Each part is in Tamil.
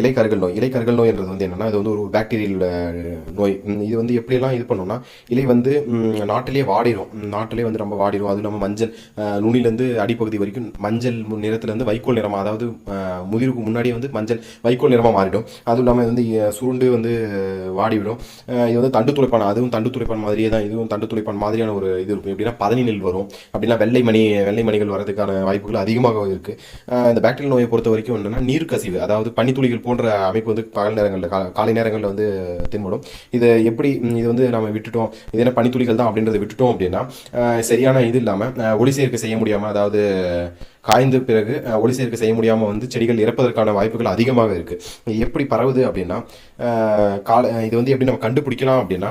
இலைக்கருகள் நோய். இலைக்கருகள் நோய்ன்றது வந்து என்னன்னா, இது வந்து ஒரு பாக்டீரியல் நோய். இது வந்து எப்படியெல்லாம் இது பண்ணும்னா, இலை வந்து நாட்டிலேயே வாடிடும். நாட்டிலே வந்து ரொம்ப வாடிடும். அதுவும் நம்ம மஞ்சள் நுனிலேருந்து அடிப்பகுதி வரைக்கும் மஞ்சள் நிறத்துலேருந்து வைக்கோல் நிறமாக, அதாவது முதிர்வுக்கு முன்னாடியே வந்து மஞ்சள் வைக்கோல் நிறமாக மாறிடும். அதுவும் இல்லாமல் வந்து சுருண்டு வந்து வாடிவிடும். இது வந்து தண்டு துளைப்பான். அதுவும் தண்டு துளைப்பான் மாதிரியே தான், இதுவும் தண்டு துளைப்பான் மாதிரியான ஒரு இது இருக்கும். எப்படின்னா பதனி நெல் வரும், அப்படின்னா வெள்ளை மணிகள் வரதுக்கான வாய்ப்புகள் அதிகமாக இருக்குது. இந்த பாக்டீரியல் நோயை பொறுத்த வரைக்கும் என்னென்னா நீர் கசிவு, அதாவது பனித்துளிகள் போன்ற அமைப்பு வந்து பகல் நேரங்களில் காலை நேரங்களில் வந்து தென்படும். இது எப்படி இது வந்து நம்ம விட்டுட்டோம், இது என்ன பனித்துளிகள் தான் அப்படின்றத விட்டுட்டோம் அப்படின்னா சரியான இது இல்லாமல் ஒளி சேர்க்கை செய்ய முடியாமல், அதாவது காய்ந்த பிறகு ஒளி சேர்க்கை செய்ய முடியாமல் வந்து செடிகள் இறப்பதற்கான வாய்ப்புகள் அதிகமாக இருக்குது. எப்படி பரவுது அப்படின்னா இது வந்து எப்படி நம்ம கண்டுபிடிக்கலாம் அப்படின்னா,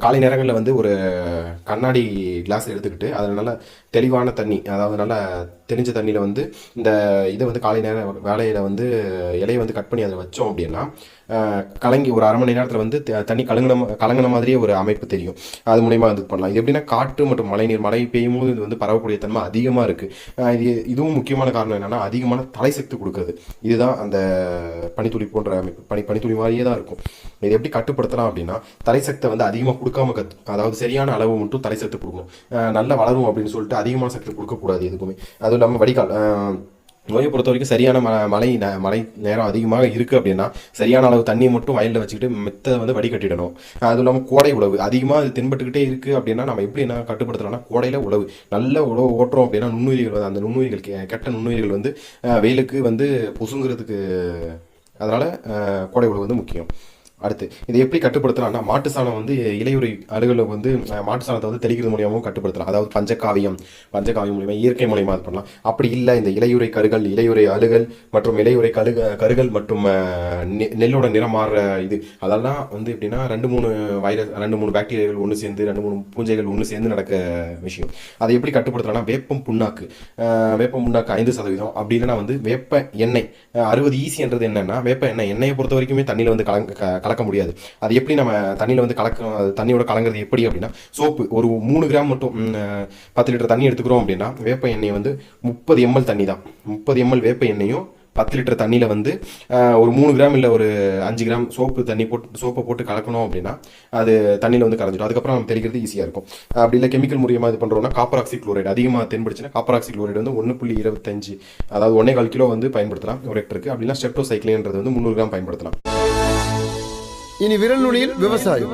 காலை நேரங்களில் வந்து ஒரு கண்ணாடி கிளாஸ் எடுத்துக்கிட்டு அதில் நல்ல தெளிவான தண்ணி, அதாவது நல்லா தெளிஞ்ச தண்ணியில் வந்து இந்த இதை வந்து காலை நேர வேலையில் வந்து இலையை வந்து கட் பண்ணி அதில் வச்சோம் அப்படின்னா கலங்கி ஒரு அரை மணி நேரத்தில் வந்து தண்ணி கலங்கின மாதிரியே ஒரு அமைப்பு தெரியும். அது மூலயமா இது பண்ணலாம். இது எப்படின்னா காற்று மற்றும் மழை பெய்யும் போது இது வந்து பரவக்கூடிய தன்மை அதிகமாக இருக்குது. இதுவும் முக்கியமான காரணம் என்னென்னா அதிகமான தலை சக்தி கொடுக்குறது. இதுதான் அந்த பனித்துளி போன்ற அமைப்பு, பனித்துளி மாதிரியே தான் இருக்கும். இது எப்படி கட்டுப்படுத்தலாம் அப்படின்னா, தலை சக்தியை வந்து அதிகமாக கொடுக்காம அதாவது சரியான அளவு மட்டும் தலை சக்தி கொடுக்கணும். நல்லா வளரும் அப்படின்னு சொல்லிட்டு அதிகமான சக்தி கொடுக்கக்கூடாது எதுக்குமே. அதுவும் இல்லாமல் வடிகால் நோயை பொறுத்த வரைக்கும் சரியான மழை நேரம் அதிகமாக இருக்குது அப்படின்னா சரியான அளவு தண்ணியை மட்டும் வயலில் வச்சுக்கிட்டு மித்த வந்து வடிகட்டிடணும். அதுவும் இல்லாமல் கோடை உழவு அதிகமாக அது தென்பட்டுக்கிட்டே இருக்குது அப்படின்னா நம்ம எப்படி என்ன கட்டுப்படுத்தலாம்னா, கோடையில் உழவு நல்ல உழவு ஓட்டுறோம் அப்படின்னா நுண்ணுயிர்கள் வந்து அந்த நுண்ணுயிர்கள் கெட்ட நுண்ணுயிர்கள் வந்து வெயிலுக்கு வந்து பொசுங்கிறதுக்கு, அதனால் கோடை உழவு வந்து முக்கியம். அடுத்து இதை எப்படி கட்டுப்படுத்தலாம்னா, மாட்டு சாணம் வந்து இலையுறை அழுகலை வந்து மாட்டு சாணத்தை வந்து தெளிக்கிறது மூலியமாகவும் கட்டுப்படுத்தலாம். அதாவது பஞ்சகாவியம் மூலியமாக இயற்கை மூலியமாக இது பண்ணலாம். அப்படி இல்லை இந்த இலையுறை கருகள், இலையுறை அழுகல் மற்றும் இலையுறை கருகள் மற்றும் நெல்லோட நிறம் மாறுற இது, அதெல்லாம் வந்து எப்படின்னா 2-3 வைரஸ், 2-3 பாக்டீரியாக்கள் ஒன்று சேர்ந்து 2-3 பூஞ்சைகள் ஒன்று சேர்ந்து நடக்க விஷயம். அதை எப்படி கட்டுப்படுத்தலாம்னா, வேப்பம் புண்ணாக்கு 5%, அப்படி இல்லைன்னா வந்து வேப்ப எண்ணெய் 60 ஈஸின்றது என்னன்னா, வேப்ப எண்ணெயை பொறுத்த வரைக்குமே தண்ணியில் வந்து கலக்க முடியாது. அது எப்படி நம்ம தண்ணியில் வந்து தண்ணியோட கலங்கிறது எப்படி அப்படின்னா, சோப்பு ஒரு 3 கிராம் மட்டும் 10 லிட்டர் தண்ணி எடுத்துக்கிறோம் அப்படின்னா வேப்ப எண்ணெய் வந்து 30 ml தண்ணி தான். 30 ml வேப்ப எண்ணெயும் 10 லிட்டர் தண்ணியில் வந்து ஒரு 3 கிராம் இல்லை ஒரு 5 கிராம் சோப்பை போட்டு கலக்கணும் அப்படின்னா அது தண்ணியில் வந்து கரைஞ்சிடும். அதுக்கப்புறம் நம்ம தெளிக்கிறது ஈஸியாக இருக்கும். அப்படி இல்லை கெமிக்கல் மூலியமாக இது பண்ணுறோம்னா, காப்பர் ஆக்சி குளோரைடு அதிகமாக தென்படுச்சுன்னா காப்பர் ஆக்சி குளோரைடு வந்து 1.25, அதாவது 1.25 கிலோ வந்து பயன்படுத்தலாம் ஒரு ஹெக்டருக்கு. அப்படின்னா ஸ்டெப்டோசைக்ளின்றது வந்து 300 கிராம் பயன்படுத்தலாம். இனி விரல் நுனியில் விவசாயம்.